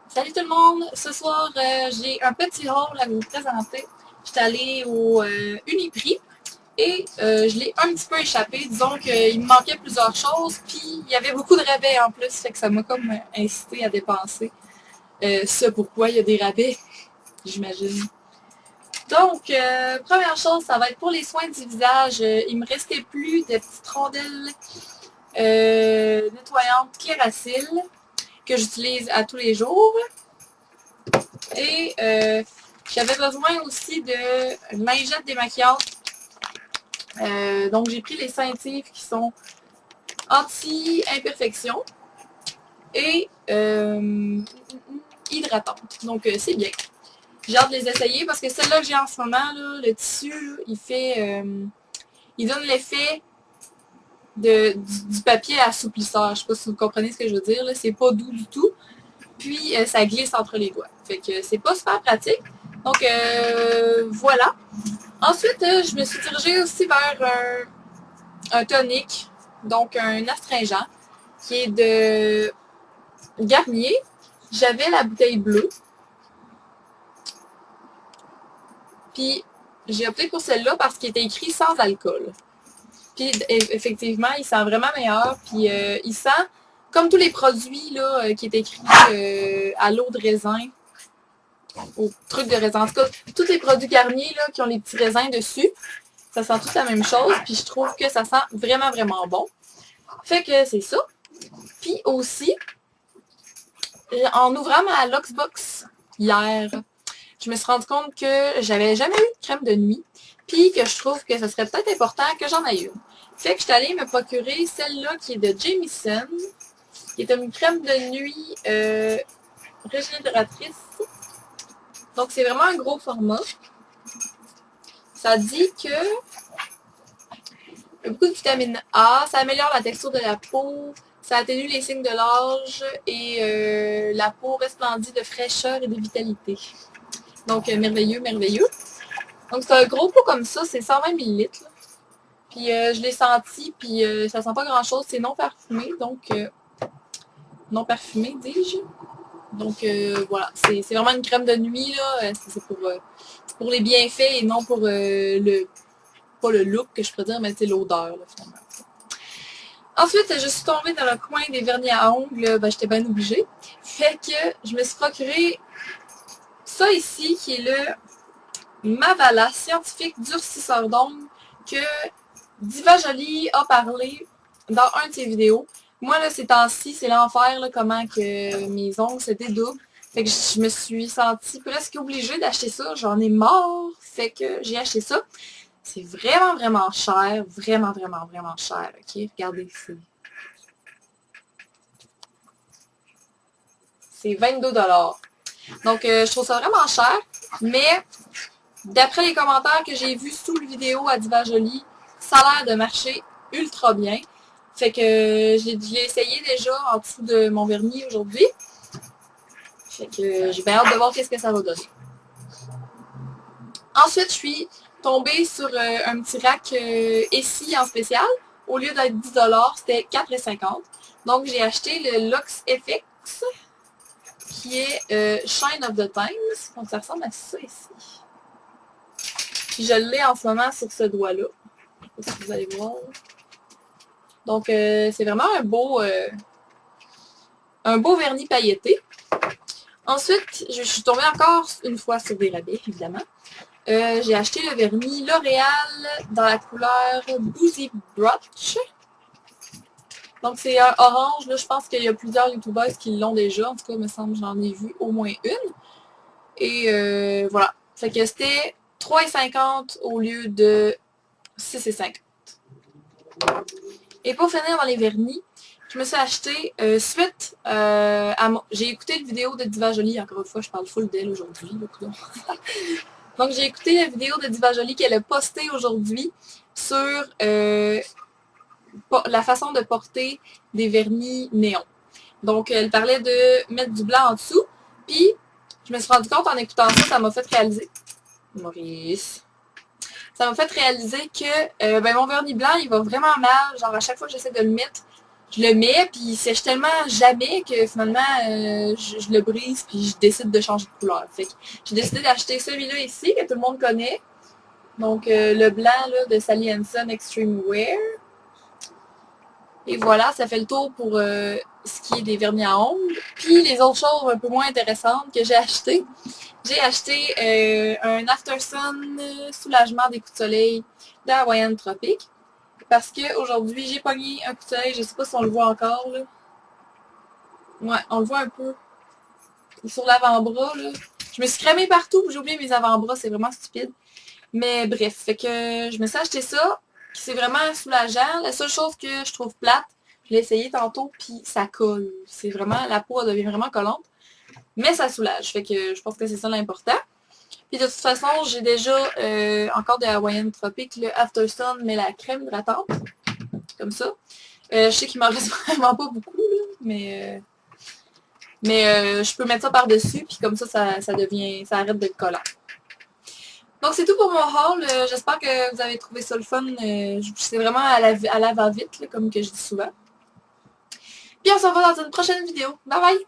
Salut tout le monde! Ce soir, j'ai un petit rôle à vous présenter. J'étais allée au Uniprix et je l'ai un petit peu échappé. Disons qu'il me manquait plusieurs choses, puis il y avait beaucoup de rabais en plus, fait que ça m'a comme incité à dépenser. Ça pourquoi il y a des rabais, j'imagine. Donc, première chose, ça va être pour les soins du visage. Il me restait plus de petites rondelles nettoyantes Clérasil que j'utilise à tous les jours. Et j'avais besoin aussi de lingettes démaquillantes. Donc j'ai pris les Saintifs qui sont anti-imperfection et hydratantes. Donc c'est bien. J'ai hâte de les essayer parce que celle-là que j'ai en ce moment, là, le tissu, là, il donne l'effet du papier assouplisseur. Je sais pas si vous comprenez ce que je veux dire. C'est pas doux du tout. Puis ça glisse entre les doigts. Fait que c'est pas super pratique. Donc voilà. Ensuite, je me suis dirigée aussi vers un tonique, donc un astringent, qui est de Garnier. J'avais la bouteille bleue. Puis j'ai opté pour celle-là parce qu'il était écrit sans alcool. Puis effectivement, il sent vraiment meilleur. Puis il sent comme tous les produits là, qui est écrit à l'eau de raisin, au truc de raisin. En tout cas, tous les produits Garnier là, qui ont les petits raisins dessus, ça sent tout la même chose. Puis je trouve que ça sent vraiment, vraiment bon. Fait que c'est ça. Puis aussi, en ouvrant ma Luxbox hier, je me suis rendu compte que j'avais jamais eu de crème de nuit. Puis que je trouve que ce serait peut-être important que j'en aille une. Fait que je suis allée me procurer celle-là qui est de Jamieson, qui est une crème de nuit régénératrice. Donc c'est vraiment un gros format. Ça dit que il y a beaucoup de vitamine A, ça améliore la texture de la peau, ça atténue les signes de l'âge et la peau resplendit de fraîcheur et de vitalité. Donc merveilleux, merveilleux. Donc c'est un gros pot comme ça, c'est 120 ml. Puis je l'ai senti, puis ça sent pas grand chose, c'est non parfumé, donc non parfumé, dis-je. Donc voilà, c'est vraiment une crème de nuit, là. C'est pour les bienfaits et non pour pas le look que je pourrais dire, mais c'est l'odeur, là, finalement. Ensuite, je suis tombée dans le coin des vernis à ongles, ben j'étais bien obligée. Fait que je me suis procuré ça ici, qui est le Mavala scientifique durcisseur d'ongles que Diva Jolie a parlé dans un de ses vidéos. Moi, là, ces temps-ci, c'est l'enfer, là, comment que mes ongles se dédoublent. Fait que je me suis sentie presque obligée d'acheter ça. J'en ai marre. Fait que j'ai acheté ça. C'est vraiment, vraiment cher. Vraiment, vraiment, vraiment cher. OK? Regardez ici. C'est 22 $. Donc, je trouve ça vraiment cher. Mais, d'après les commentaires que j'ai vus sous la vidéo à Diva Jolie, ça a l'air de marcher ultra bien. Fait que je l'ai essayé déjà en dessous de mon vernis aujourd'hui. Fait que j'ai bien hâte de voir qu'est-ce que ça va donner. Ensuite, je suis tombée sur un petit rack Essie en spécial. Au lieu d'être 10 $, c'était 4,50 $. Donc, j'ai acheté le Lux FX, qui est Shine of the Times. Donc, ça ressemble à ça ici. Puis, je l'ai en ce moment sur ce doigt-là. Je sais pas si vous allez voir. Donc, c'est vraiment un beau vernis pailleté. Ensuite, je suis tombée encore une fois sur des rabais, évidemment. J'ai acheté le vernis L'Oréal dans la couleur Boozy Brotch. Donc, c'est un orange. Là, je pense qu'il y a plusieurs youtubeurs qui l'ont déjà. En tout cas, il me semble que j'en ai vu au moins une. Et voilà. Fait que c'était 3,50 au lieu de 6,50. Et pour finir dans les vernis, je me suis acheté suite à j'ai écouté une vidéo de Diva Jolie, encore une fois, je parle full d'elle aujourd'hui. Donc j'ai écouté la vidéo de Diva Jolie qu'elle a postée aujourd'hui sur la façon de porter des vernis néons. Donc elle parlait de mettre du blanc en dessous, puis je me suis rendu compte en écoutant ça, ça m'a fait réaliser. Maurice. Ça m'a fait réaliser que mon vernis blanc, il va vraiment mal. Genre, à chaque fois que j'essaie de le mettre, je le mets, puis il sèche tellement jamais que finalement, je le brise, puis je décide de changer de couleur. Fait que j'ai décidé d'acheter celui-là ici, que tout le monde connaît. Donc, le blanc là, de Sally Hansen Extreme Wear. Et voilà, ça fait le tour pour ce qui est des vernis à ongles. Puis les autres choses un peu moins intéressantes que j'ai achetées. J'ai acheté un After Sun soulagement des coups de soleil de Hawaiian Tropic. Parce qu'aujourd'hui, j'ai pogné un coup de soleil, je sais pas si on le voit encore, là. Ouais, on le voit un peu. Sur l'avant-bras, là. Je me suis cramée partout, j'ai oublié mes avant-bras, c'est vraiment stupide. Mais bref, fait que je me suis acheté ça, c'est vraiment soulageant. La seule chose que je trouve plate, je l'ai essayé tantôt, puis ça colle. C'est vraiment, la peau elle devient vraiment collante. Mais ça soulage, fait que je pense que c'est ça l'important. Puis de toute façon, j'ai déjà encore de Hawaiian Tropic, le After Sun, mais la crème hydratante, comme ça. Je sais qu'il m'en reste vraiment pas beaucoup, là, mais je peux mettre ça par-dessus, puis comme ça devient, ça arrête d'être collant. Donc c'est tout pour mon haul. J'espère que vous avez trouvé ça le fun. C'est vraiment à la va-vite, comme que je dis souvent. Puis on se revoit dans une prochaine vidéo. Bye bye!